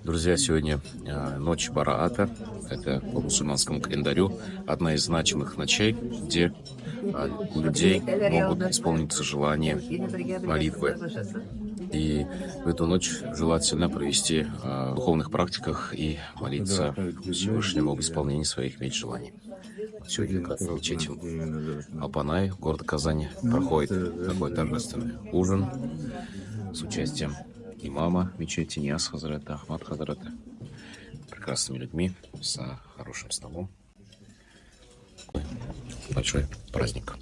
Друзья, сегодня ночь Бараата. Это по мусульманскому календарю одна из значимых ночей, где у людей могут исполниться желания, молитвы. И в эту ночь желательно провести в духовных практиках и молиться Всевышнему об исполнении своих меч-желаний. Сегодня как раз в мечети Алпанай, города Казани, проходит такой торжественный ужин с участием имама мечети Нияз Хазрета, Ахмад Хазрета, прекрасными людьми, с хорошим столом. Большой праздник.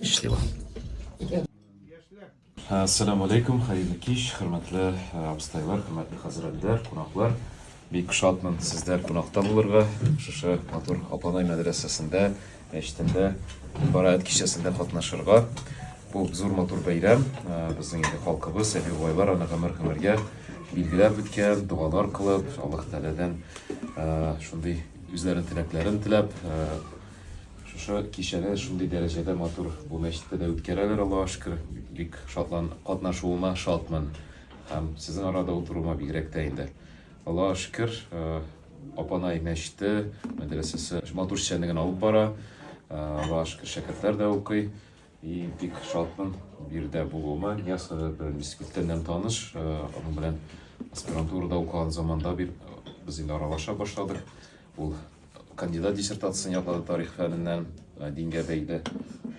Счастливо. Ассаламу алейкум, хайырлы кеш, хөрмәтле абыстайлар, хөрмәтле хәзрәтләр, кунаклар. Бик шатмын сездер кунакта булырга. Шушы матур Алпанай мәдрәсәсендә, мәчетендә, Бараат кичәсендә катнашырга. Бу зур матур бәйрәм. Безнең инде халкыбыз, әби-байлар аны гомер-гомергә билгеләп үткән, дуалар кылып, Аллаһ Тәгаләдән шундый үзләренең теләкләрен теләп, шушы кичәне шундый дәрәҗәдә матур бу мәчеттә дә үткәрәләр, Аллаһка шөкер. Бик шатлан катнашуыма шатмын. Һәм сезнең арада утыруыма бигрәк тә инде. Аллаһка шөкер, Алпанай мәчете, мәдрәсәсе матур эшчәнлеген алып бара. Аллаһка шөкер, шәкертләр дә укый. И бик шатмын бирдә булуыма. Нияз белән без күптәннән таныш. Аның белән аспирантурада укыган заманда без инде аралаша башладык. Ул кандидат диссертациясын яклады тарих фәненнән, дингә бәйле.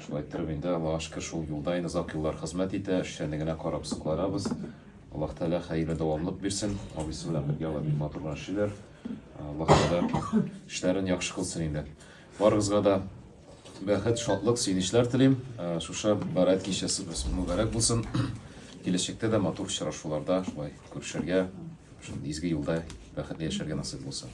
Шулай итеп инде Аллаһка шөкер шул юлда инде озак еллар хезмәт итә, эшчәнлегенә карап сокланабыз. Аллаһ Тәгалә хәерле дәвамлык бирсен. Абыйсы белән бергә алар бик матур эшләр. Аллаһ Тәгалә эшләрен яхшы кылсын инде. Барыгызга да бәхет, шатлык, сөенечләр телим. Шушы Бараат кичәсе мөбарәк булсын. Киләчәктә дә матур очрашуларда шулай күрешергә, шундый изге юлда бәхетле яшәргә насыйп булсын.